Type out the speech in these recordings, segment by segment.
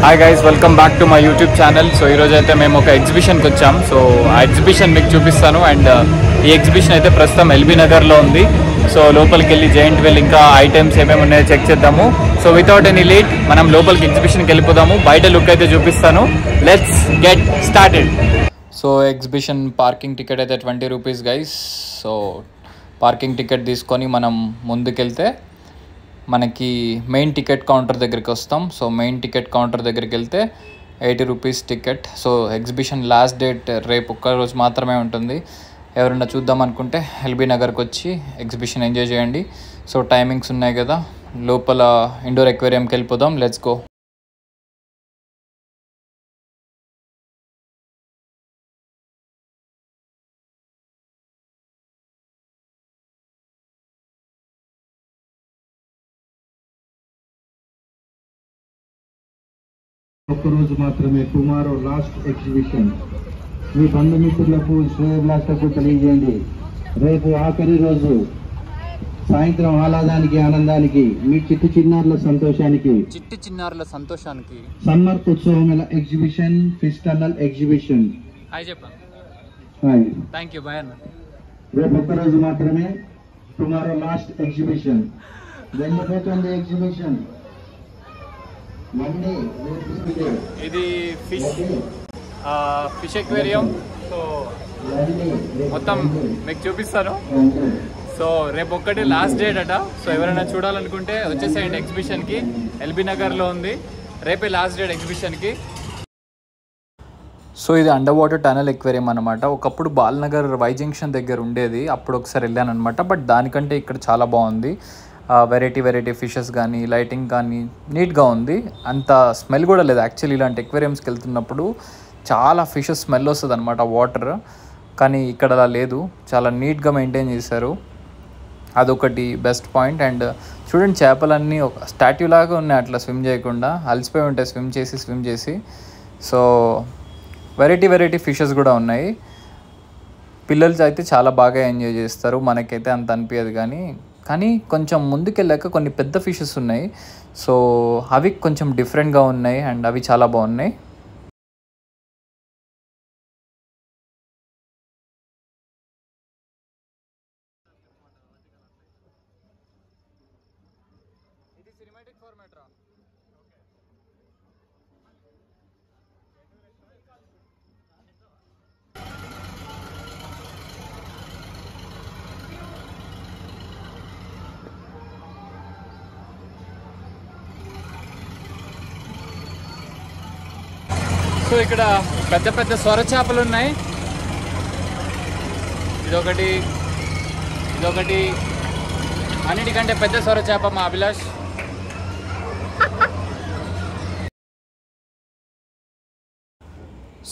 Hi guys, welcome back to my YouTube channel. So ఈరోజు అయితే మేము ఒక ఎగ్జిబిషన్కి వచ్చాం. సో ఆ ఎగ్జిబిషన్ మీకు చూపిస్తాను. అండ్ ఈ ఎగ్జిబిషన్ అయితే ప్రస్తుతం ఎల్బీ నగర్లో ఉంది. సో లోపలికి వెళ్ళి జైంట్ వీల్ ఇంకా ఐటమ్స్ ఏమేమి ఉన్నాయో చెక్ చేద్దాము. సో వితౌట్ ఎనీ లేట్ మనం లోపలికి ఎగ్జిబిషన్కి వెళ్ళిపోదాము. బయట లుక్ అయితే చూపిస్తాను. Let's get started. So exhibition parking ticket అయితే 20 rupees guys. So parking ticket తీసుకొని మనం ముందుకెళ్తే మనకి మెయిన్ టికెట్ కౌంటర్ దగ్గరికి వస్తాం. సో మెయిన్ టికెట్ కౌంటర్ దగ్గరికి వెళ్తే 80 rupees ticket. So exhibition last date రేపు ఒక్కరోజు మాత్రమే ఉంటుంది. ఎవరైనా చూద్దాం అనుకుంటే ఎల్బీ నగర్కి వచ్చి ఎగ్జిబిషన్ ఎంజాయ్ చేయండి. సో టైమింగ్స్ ఉన్నాయి కదా, లోపల ఇండోర్ ఎక్వేరియంకి వెళ్ళిపోదాం. Let's go. ఒక్కరోజు మాత్రమే, టుమారో లాస్ట్ ఎగ్జిబిషన్. మీ బంధుమిత్రులకు శ్రేయభిలాషులకు తెలియజేయండి. రేపు ఆఖరి రోజు. సాయంత్రం ఆహ్లాదానికి ఆనందానికి, మీ చిట్టి చిన్నారుల సంతోషానికి సమ్మర్ ఉత్సవం ఎగ్జిబిషన్, ఫిస్టర్నల్ ఎగ్జిబిషన్. థ్యాంక్ యూ, బాయ్ అన్న. రేపు ఒక్కరోజు మాత్రమే, టుమారో లాస్ట్ ఎగ్జిబిషన్. వెళ్ళిపోతుంది ఎగ్జిబిషన్. ఇది ఫిష్ ఎక్వేరియం. సో మొత్తం మీకు చూపిస్తాను. సో రేపు ఒక్కటి లాస్ట్ డేట్ అట. సో ఎవరైనా చూడాలనుకుంటే వచ్చేసేయండి ఎగ్జిబిషన్కి. ఎల్బీ నగర్లో ఉంది. రేపే లాస్ట్ డేట్ ఎగ్జిబిషన్కి. సో ఇది అండర్ వాటర్ టనల్ ఎక్వేరియం అనమాట. ఒకప్పుడు బాల్నగర్ వై జంక్షన్ దగ్గర ఉండేది. అప్పుడు ఒకసారి వెళ్ళాను అనమాట. బట్ దానికంటే ఇక్కడ చాలా బాగుంది. వెరైటీ ఫిషెస్ కానీ, లైటింగ్ కానీ నీట్గా ఉంది. అంత స్మెల్ కూడా లేదు యాక్చువల్లీ. ఇలాంటి ఎక్వేరియంస్కి వెళ్తున్నప్పుడు చాలా ఫిషెస్ స్మెల్ వస్తుంది అనమాట వాటర్. కానీ ఇక్కడ అలా లేదు, చాలా నీట్గా మెయింటైన్ చేశారు. అదొకటి బెస్ట్ పాయింట్. అండ్ చూడండి, చేపలన్నీ ఒక స్టాట్యూ లాగా ఉన్నాయి, అట్లా స్విమ్ చేయకుండా అలసిపోయి ఉంటాయి స్విమ్ చేసి. సో వెరైటీ ఫిషెస్ కూడా ఉన్నాయి. పిల్లలు అయితే చాలా బాగా ఎంజాయ్ చేస్తారు. మనకైతే అంత అనిపించదు కానీ కొంచెం ముందుకెళ్ళాక కొన్ని పెద్ద ఫిషెస్ ఉన్నాయి. సో అవి కొంచెం డిఫరెంట్గా ఉన్నాయి అండ్ అవి చాలా బాగున్నాయి. సో ఇక్కడ పెద్ద సొర చేపలు ఉన్నాయి. ఇదొకటి అన్నిటికంటే పెద్ద సొర చేప మా అభిలాష్.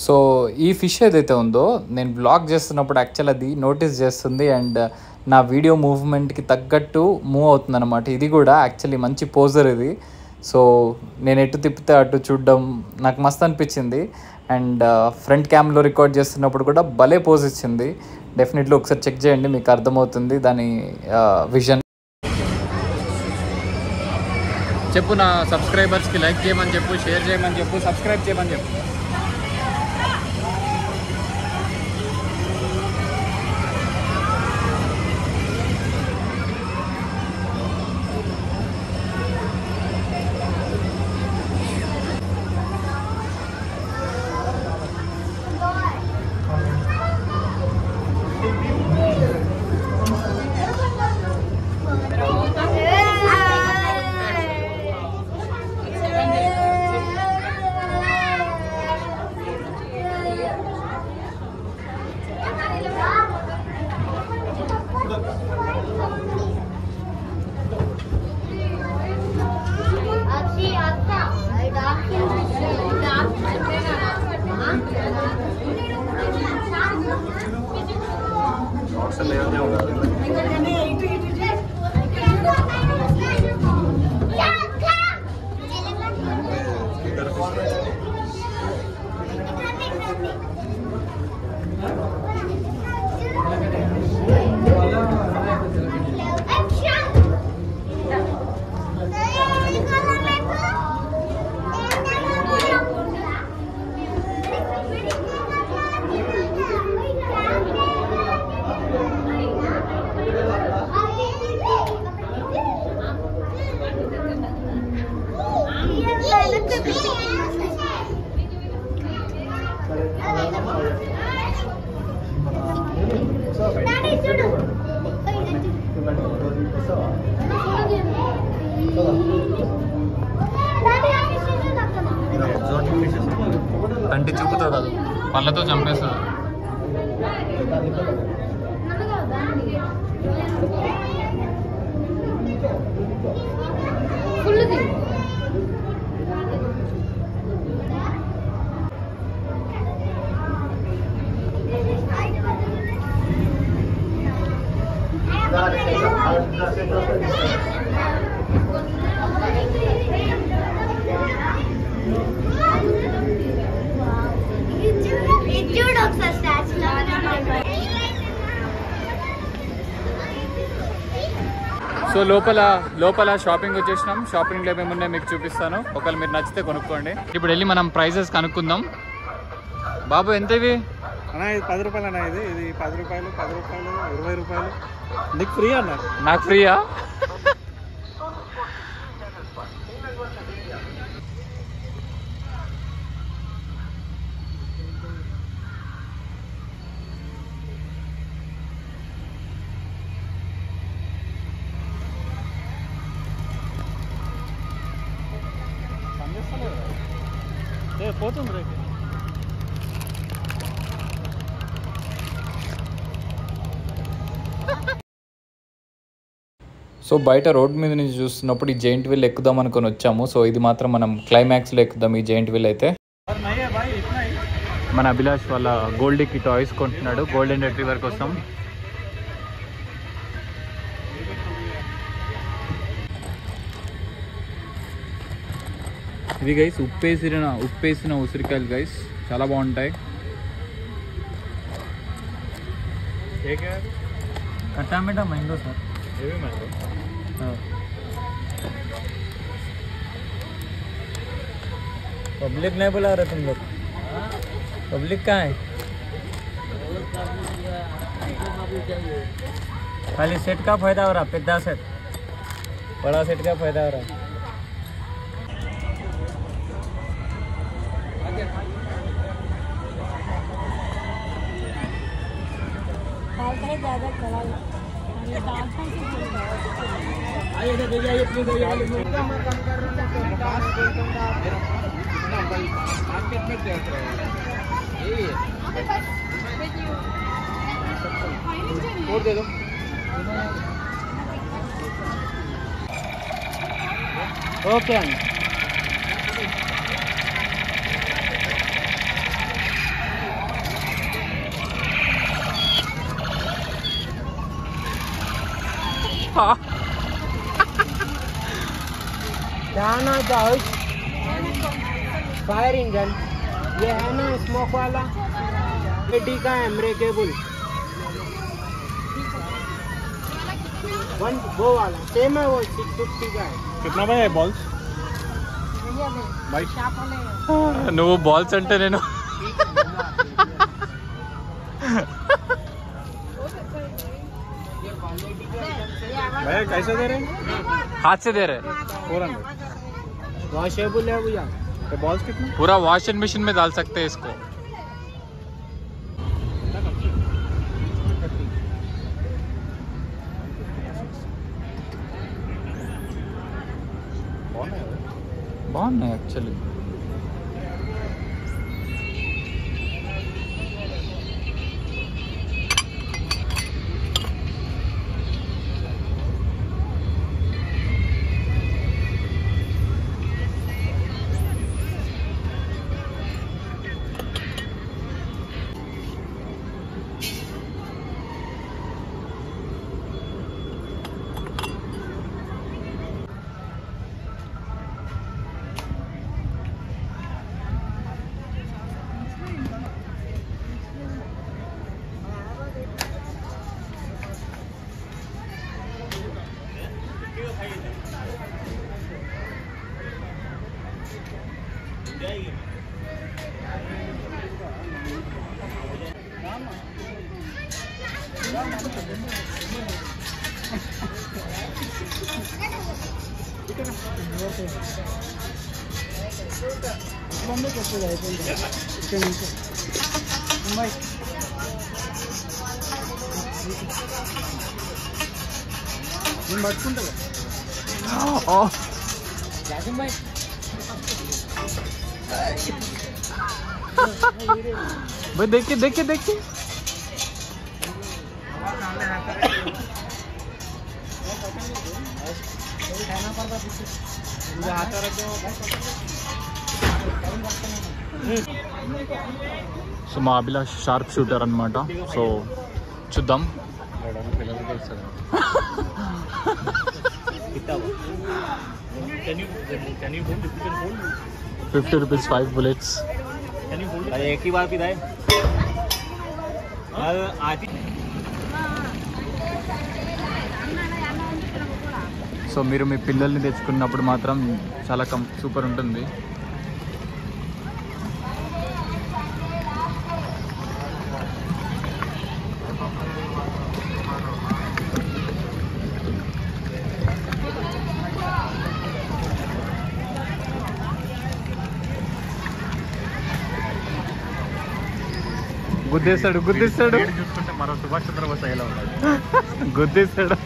సో ఈ ఫిష్ ఏదైతే ఉందో, నేను బ్లాగ్ చేస్తున్నప్పుడు యాక్చువల్ అది నోటీస్ చేస్తుంది అండ్ నా వీడియో మూవ్మెంట్కి తగ్గట్టు మూవ్ అవుతుంది అనమాట. ఇది కూడా యాక్చువల్లీ మంచి పోజర్ ఇది. సో నేను ఎటు తిప్పితే అటు చూడడం నాకు మస్తు అనిపించింది. అండ్ ఫ్రంట్ క్యామ్లో రికార్డ్ చేస్తున్నప్పుడు కూడా భలే పోజ్ ఇచ్చింది. డెఫినెట్లీ ఒకసారి చెక్ చేయండి, మీకు అర్థమవుతుంది దాని విజన్. చెప్పు నా సబ్స్క్రైబర్స్కి లైక్ చేయమని చెప్పు, షేర్ చేయమని చెప్పు, సబ్స్క్రైబ్ చేయమని చెప్పు. కంటి చూపుతో కాదు, పళ్ళతో చంపేస్తుంది. సో లోపల షాపింగ్ వచ్చేసినాం. షాపింగ్లో ఏమేమున్నాయి మీకు చూపిస్తాను, ఒకవేళ మీరు నచ్చితే కొనుక్కోండి. ఇప్పుడు వెళ్ళి మనం ప్రైజెస్ కనుక్కుందాం. బాబు ఎంత ఇవి అన్నా? ఇది 10 రూపాయలు అన్న. ఇది 10 రూపాయలు, 10 రూపాయలు, 20 రూపాయలు. నీకు ఫ్రీ అన్న? నాకు ఫ్రీయా? పోతుంది రేపు. సో బయట రోడ్ మీద నుంచి చూస్తున్నప్పుడు ఈ జైంట్ వీల్ ఎక్కుదాం అనుకుని వచ్చాము. సో ఇది మాత్రం మనం క్లైమాక్స్లో ఎక్కుదాం ఈ జైంట్ వీల్ అయితే. మన అభిలాష్ వాళ్ళ గోల్డీకి టాయ్స్ కొంటున్నాడు, గోల్డెన్ రిట్రీవర్ కోసం. ఇది గైస్ ఉప్పేసిన ఉసిరికాయలు గైస్, చాలా బాగుంటాయి. खट्टा मीठा मैंगो सर. ये भी मैंगो. हाँ. पब्लिक नहीं बुला रहे तुम लोग? पब्लिक कहाँ है? खाली सेट का फायदा हो रहा, पेद्दा सेट, बड़ा सेट का फायदा हो रहा. ओके. ना जाओ फायर इंजन, ये है ना स्मोक वाला, एडी का एमरेकेबल वन, वो वाला सेम है, वो 650 का है. कितना भाई है बॉल्स? भाई నువ్వు బాల్స్ అంటే నేను भैया कैसे दे रहे हैं? हाथ से दे रहे. 400. वॉशेबल है भैया. तो बॉल्स कितने? पूरा वॉशिंग मशीन में डाल सकते हैं इसको. బాగున్నాయి యాక్చువల్లీ. भाई देखिए देखिए देखिए సో మా అభిలాష్ షార్ప్ షూటర్ అన్నమాట. సో చూద్దాం. 50 rupees 5 bullets. एक ही बार पिलाए. సో మీరు మీ పిల్లల్ని తెచ్చుకున్నప్పుడు మాత్రం చాలా సూపర్ ఉంటుంది. గుద్దేస్తాడు గుద్దేస్తాడు చూసుకుంటే మరో సుభాష్ చంద్రబోస్ అయ్యేలా ఉన్నాడు. గుద్దేస్తాడు.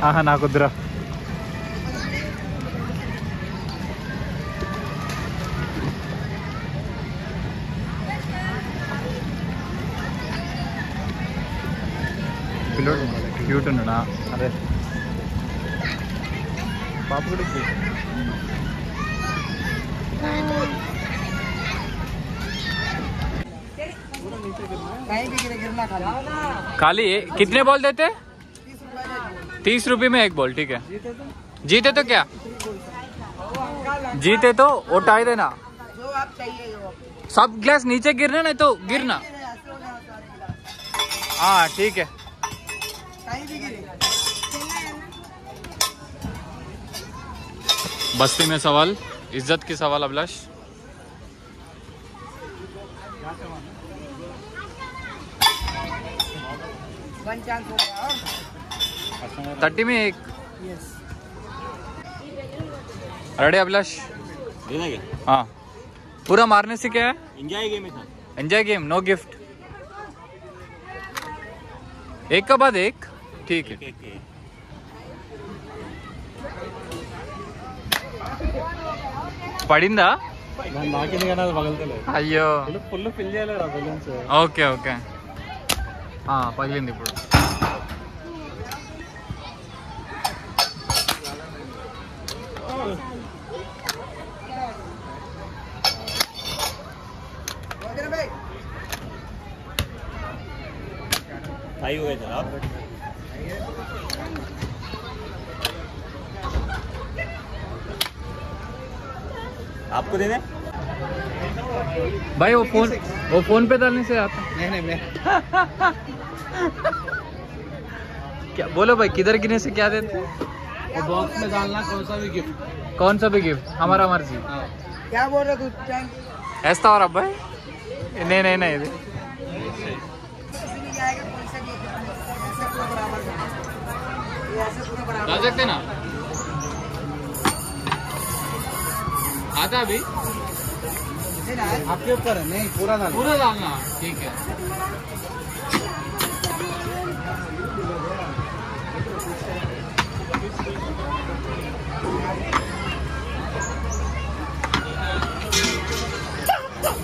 ఆహా నాకు వద్దురా. పిల్లోడు క్యూట్ ఉన్నాడా? అదే పాప కూడా క్యూట్. खाली कितने बॉल देते? 30 रुपये में एक बॉल. ठीक है. जीते तो क्या? जीते तो उठाई देना. सब ग्लास नीचे गिरना नहीं तो गिरना. हाँ ठीक है. बस्ती में सवाल, इज्जत की सवाल अभिलाष. वन चांस हो गया. 30 में एक. रेडी अभिलाष? हाँ. पूरा मारने से क्या है? एंजॉय गेम है. Enjoy game. No gift. एक का बाद एक. ठीक है. పడిందా? నాకింది కానీ అది పగలతలేదు. అయ్యో ఫుల్ ఫిల్ చేయాలి బెలూన్స్. Okay okay. పగిలింది ఇప్పుడు. भाई हो गए सर आप. आपको दे दें भाई. वो फोन पे डालने से आता. नहीं मैं क्या बोलो भाई, किधर गिरने से क्या देते हैं? वो बॉक्स में डालना. कौन सा भी गिफ्ट. कौन सा भी गिफ्ट हमारा मर्जी. क्या बोल रहे तू? ऐसा और अब भाई नहीं नहीं नहीं डाल सकते ना. आता अभी आपके ऊपर है. नहीं पूरा डाल. पूरा डालना. ठीक है.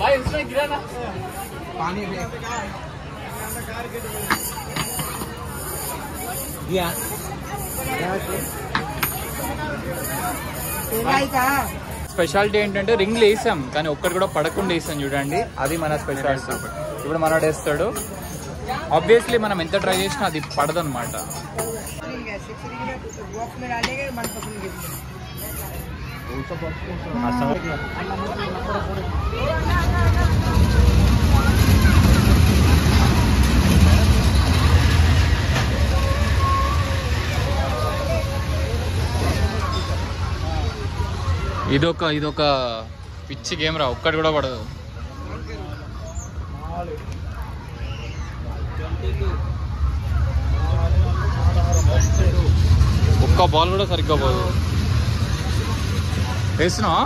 भाई उसमें गिरा ना पानी में दिया. స్పెషాలిటీ ఏంటంటే రింగ్లు వేసాం కానీ ఒక్కటి కూడా పడకుండా వేసాం చూడండి. అది మన స్పెషాలిటీ. ఇప్పుడు మనోడు వేస్తాడు. ఆబ్వియస్లీ మనం ఎంత ట్రై చేసినా అది పడదు అనమాట. ఇదొక పిచ్చి గేమ్ రా. ఒక్కటి కూడా పడదు. ఒక్క బాల్ కూడా సరిగ్గా పోదు. వేస్తున్నావా?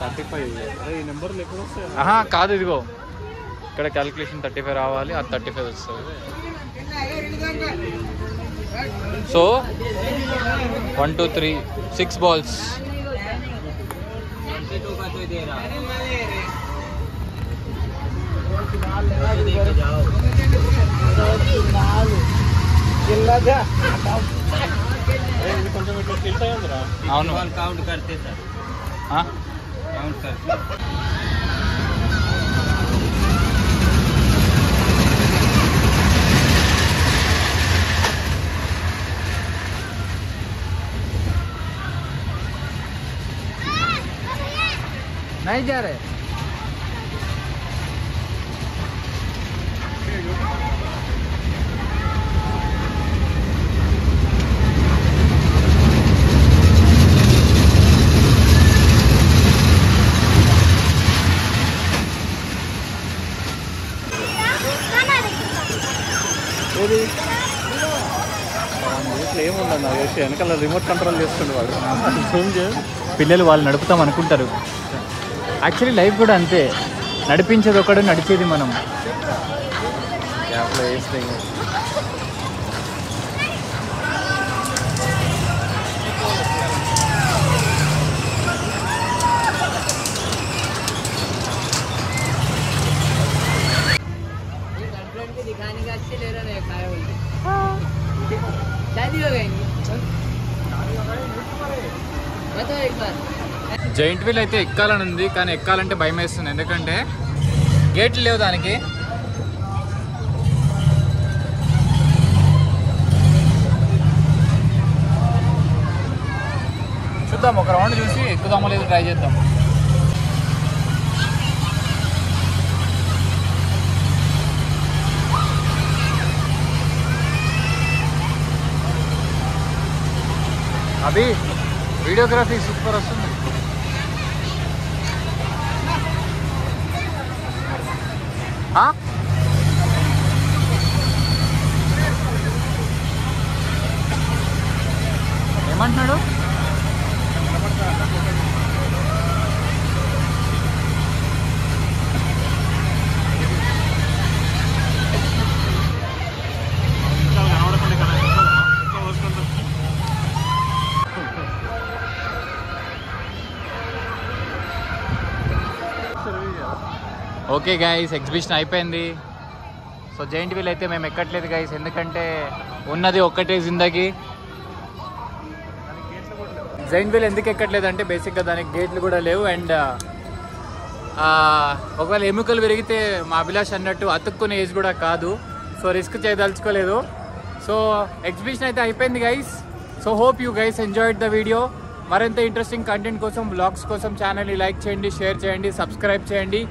35. అదే ఈ నెంబర్లు ఎక్కడ వస్తాయి? ఆహా కాదు, ఇదిగో ఇక్కడ క్యాలిక్యులేషన్ 35 రావాలి, అది 35 వస్తుంది. So 1 2 3 6 balls. కొంచెం ఇట్లా స్కిల్స్ అయ్యిందిరా. అవును, काउंट करते सर, काउंट करते. नहीं जा रहे. ఏది ఇట్లా ఏముండదు నాకు తెలిసి, వెనకాల రిమోట్ కంట్రోల్ చేస్తుండే వాడు. జూమ్ చేయ. పిల్లలు వాళ్ళు నడుపుతాం అనుకుంటారు, యాక్చువల్లీ లైఫ్ కూడా అంతే. నడిపించేది ఒకడు, నడిచేది మనం. గ్యాప్లో వేస్తే दिखाने का अच्छे ले रहे हैं, खाए बोलते शादी हो गई बताओ एक बार. జైంట్ వీల్ అయితే ఎక్కాలని ఉంది, కానీ ఎక్కాలంటే భయం వేస్తుంది. ఎందుకంటే గేట్లు లేవు దానికి. చూద్దాం, ఒక రౌండ్ చూసి ఎక్కుదామో లేదు ట్రై చేద్దాం. అభి వీడియోగ్రఫీ సూపర్ వస్తుంది. ఏమంటున్నాడు? ఓకే గైస్, ఎగ్జిబిషన్ అయిపోయింది. సో జైంట్ వీల్ అయితే మేము ఎక్కట్లేదు గైస్, ఎందుకంటే ఉన్నది ఒక్కటే జిందగీ. జైంట్ వీల్ ఎందుకు ఎక్కట్లేదు అంటే బేసిక్గా దానికి గేట్లు కూడా లేవు. అండ్ ఒకవేళ ఎముకలు విరిగితే మా అభిలాష్ అన్నట్టు అతుక్కునే ఏజ్ కూడా కాదు. సో రిస్క్ చేయదలుచుకోలేదు. సో ఎగ్జిబిషన్ అయితే అయిపోయింది guys. So hope you guys enjoyed the video. మరింత ఇంట్రెస్టింగ్ కంటెంట్ కోసం, బ్లాగ్స్ కోసం ఛానల్ని లైక్ చేయండి, షేర్ చేయండి, సబ్స్క్రైబ్ చేయండి.